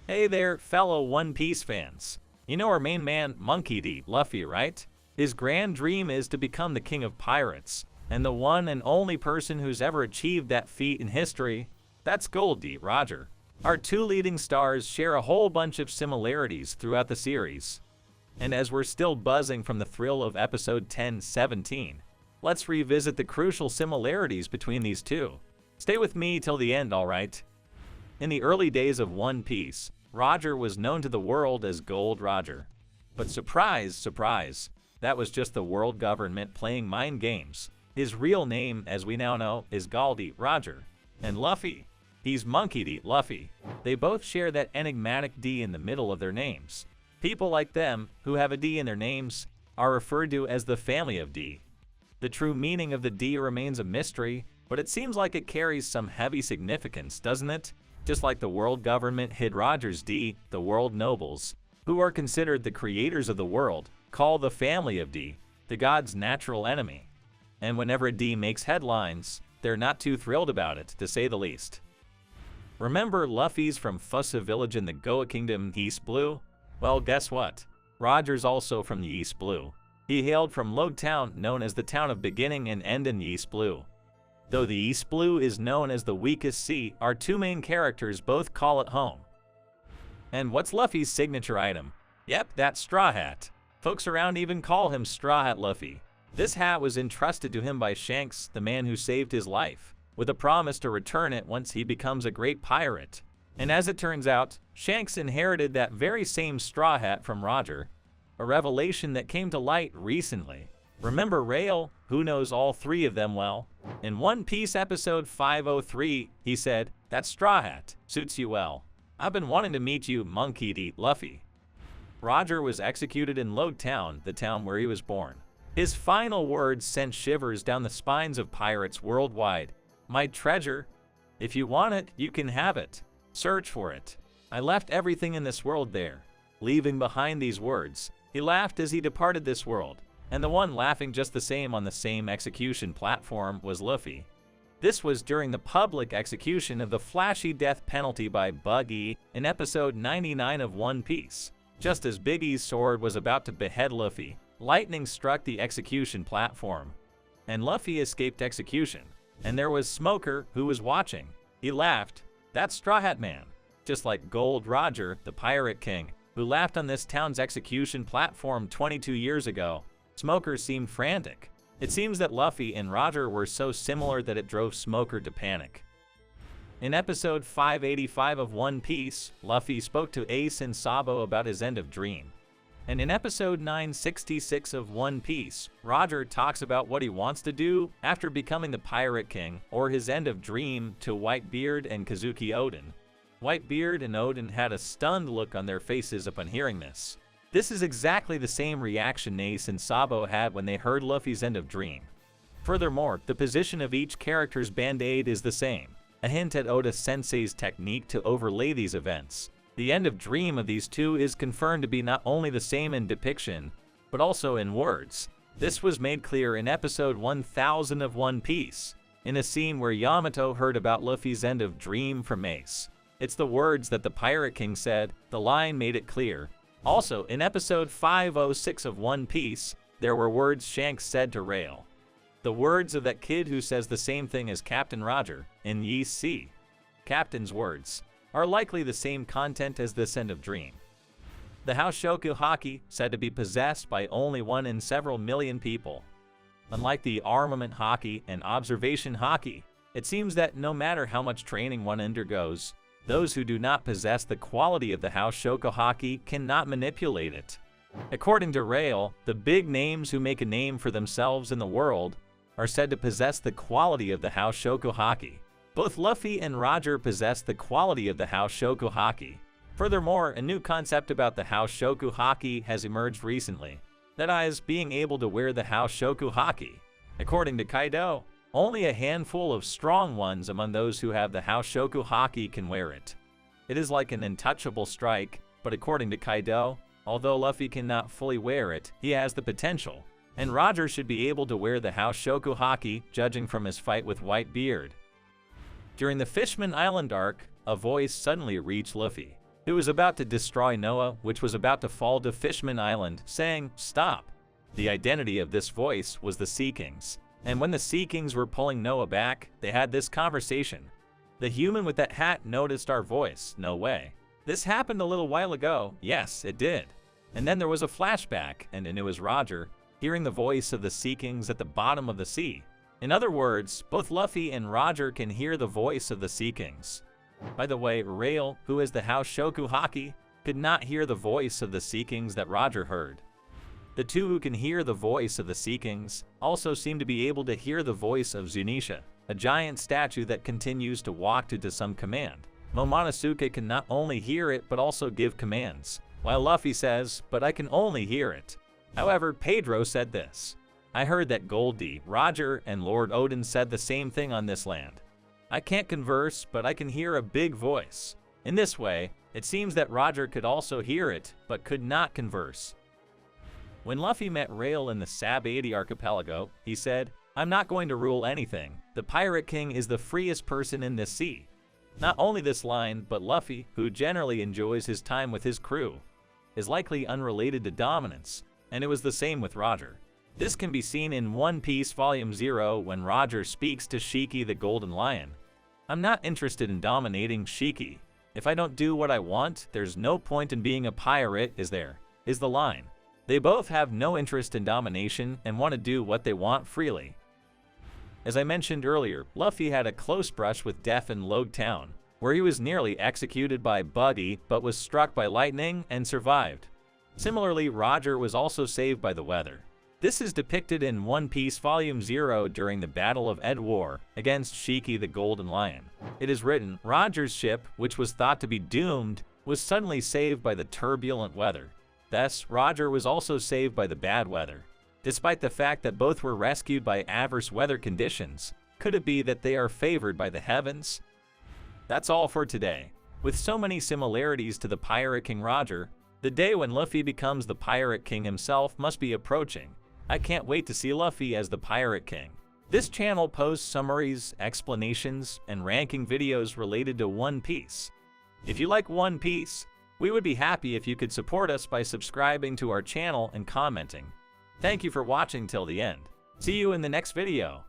Hey there, fellow One Piece fans. You know our main man, Monkey D. Luffy, right? His grand dream is to become the king of pirates, and the one and only person who's ever achieved that feat in history, that's Gold D. Roger. Our two leading stars share a whole bunch of similarities throughout the series. And as we're still buzzing from the thrill of episode 1017, let's revisit the crucial similarities between these two. Stay with me till the end, alright? In the early days of One Piece, Roger was known to the world as Gold Roger. But surprise, surprise, that was just the world government playing mind games. His real name, as we now know, is Gold D. Roger. And Luffy, he's Monkey D. Luffy. They both share that enigmatic D in the middle of their names. People like them, who have a D in their names, are referred to as the family of D. The true meaning of the D remains a mystery, but it seems like it carries some heavy significance, doesn't it? Just like the world government hid Roger's D, the world nobles, who are considered the creators of the world, call the family of D the god's natural enemy. And whenever D makes headlines, they're not too thrilled about it, to say the least. Remember Luffy's from Fussa Village in the Goa Kingdom, East Blue? Well, guess what? Roger's also from the East Blue. He hailed from Log Town, known as the town of beginning and end in the East Blue. Though the East Blue is known as the weakest sea, our two main characters both call it home. And what's Luffy's signature item? Yep, that straw hat. Folks around even call him Straw Hat Luffy. This hat was entrusted to him by Shanks, the man who saved his life, with a promise to return it once he becomes a great pirate. And as it turns out, Shanks inherited that very same straw hat from Roger, a revelation that came to light recently. Remember Rail, who knows all three of them well? In One Piece episode 503, he said, "That straw hat suits you well. I've been wanting to meet you, Monkey D. Luffy." Roger was executed in Log Town, the town where he was born. His final words sent shivers down the spines of pirates worldwide. "My treasure. If you want it, you can have it. Search for it. I left everything in this world there." Leaving behind these words, he laughed as he departed this world. And the one laughing just the same on the same execution platform was Luffy. This was during the public execution of the flashy death penalty by Bug E in episode 99 of One Piece. Just as Big E's sword was about to behead Luffy, lightning struck the execution platform, and Luffy escaped execution. And there was Smoker, who was watching. He laughed, "That's Straw Hat Man," just like Gold Roger, the Pirate King, who laughed on this town's execution platform 22 years ago. Smoker seemed frantic. It seems that Luffy and Roger were so similar that it drove Smoker to panic. In episode 585 of One Piece, Luffy spoke to Ace and Sabo about his end of dream. And in episode 966 of One Piece, Roger talks about what he wants to do after becoming the Pirate King, or his end of dream, to Whitebeard and Kazuki Oden. Whitebeard and Oden had a stunned look on their faces upon hearing this. This is exactly the same reaction Ace and Sabo had when they heard Luffy's end of dream. Furthermore, the position of each character's band-aid is the same, a hint at Oda-sensei's technique to overlay these events. The end of dream of these two is confirmed to be not only the same in depiction, but also in words. This was made clear in episode 1000 of One Piece, in a scene where Yamato heard about Luffy's end of dream from Ace. It's the words that the Pirate King said. The line made it clear. Also, in episode 506 of One Piece, there were words Shanks said to Rail. The words of that kid who says the same thing as Captain Roger in Yeast Sea. Captain's words are likely the same content as this end of dream. The Haushoku Haki, said to be possessed by only one in several million people. Unlike the armament Haki and observation Haki, it seems that no matter how much training one undergoes, those who do not possess the quality of the Haushoku Haki cannot manipulate it. According to Rail, the big names who make a name for themselves in the world are said to possess the quality of the Haushoku Haki. Both Luffy and Roger possess the quality of the Haushoku Haki. Furthermore, a new concept about the Haushoku Haki has emerged recently. That is, being able to wear the Haushoku Haki. According to Kaido, only a handful of strong ones among those who have the Haushoku Haki can wear it. It is like an untouchable strike, but according to Kaido, although Luffy cannot fully wear it, he has the potential. And Roger should be able to wear the Haushoku Haki, judging from his fight with Whitebeard. During the Fishman Island arc, a voice suddenly reached Luffy. who was about to destroy Noah, which was about to fall to Fishman Island, saying, "Stop." The identity of this voice was the Sea Kings, and when the Sea Kings were pulling Noah back, they had this conversation. The human with that hat noticed our voice. No way. This happened a little while ago. Yes, it did. And then there was a flashback, and it was Roger, hearing the voice of the Sea Kings at the bottom of the sea. In other words, both Luffy and Roger can hear the voice of the Sea Kings. By the way, Rail, who is the House Shoku Haki, could not hear the voice of the Sea Kings that Roger heard. The two who can hear the voice of the Sea Kings also seem to be able to hear the voice of Zunisha, a giant statue that continues to walk to some command. Momonosuke can not only hear it but also give commands, while Luffy says, "But I can only hear it." However, Pedro said this. "I heard that Goldie, Roger, and Lord Odin said the same thing on this land. I can't converse, but I can hear a big voice." In this way, it seems that Roger could also hear it, but could not converse. When Luffy met Rail in the Sab-80 archipelago, he said, "I'm not going to rule anything. The Pirate King is the freest person in this sea." Not only this line, but Luffy, who generally enjoys his time with his crew, is likely unrelated to dominance, and it was the same with Roger. This can be seen in One Piece Volume 0 when Roger speaks to Shiki the Golden Lion. "I'm not interested in dominating Shiki. If I don't do what I want, there's no point in being a pirate, is there?" is the line. They both have no interest in domination and want to do what they want freely. As I mentioned earlier, Luffy had a close brush with death in Log Town, where he was nearly executed by Buggy but was struck by lightning and survived. Similarly, Roger was also saved by the weather. This is depicted in One Piece Volume 0 during the Battle of Ed War against Shiki the Golden Lion. It is written, Roger's ship, which was thought to be doomed, was suddenly saved by the turbulent weather. Thus, Roger was also saved by the bad weather. Despite the fact that both were rescued by adverse weather conditions, could it be that they are favored by the heavens? That's all for today. With so many similarities to the Pirate King Roger, the day when Luffy becomes the Pirate King himself must be approaching. I can't wait to see Luffy as the Pirate King. This channel posts summaries, explanations, and ranking videos related to One Piece. If you like One Piece, we would be happy if you could support us by subscribing to our channel and commenting. Thank you for watching till the end. See you in the next video.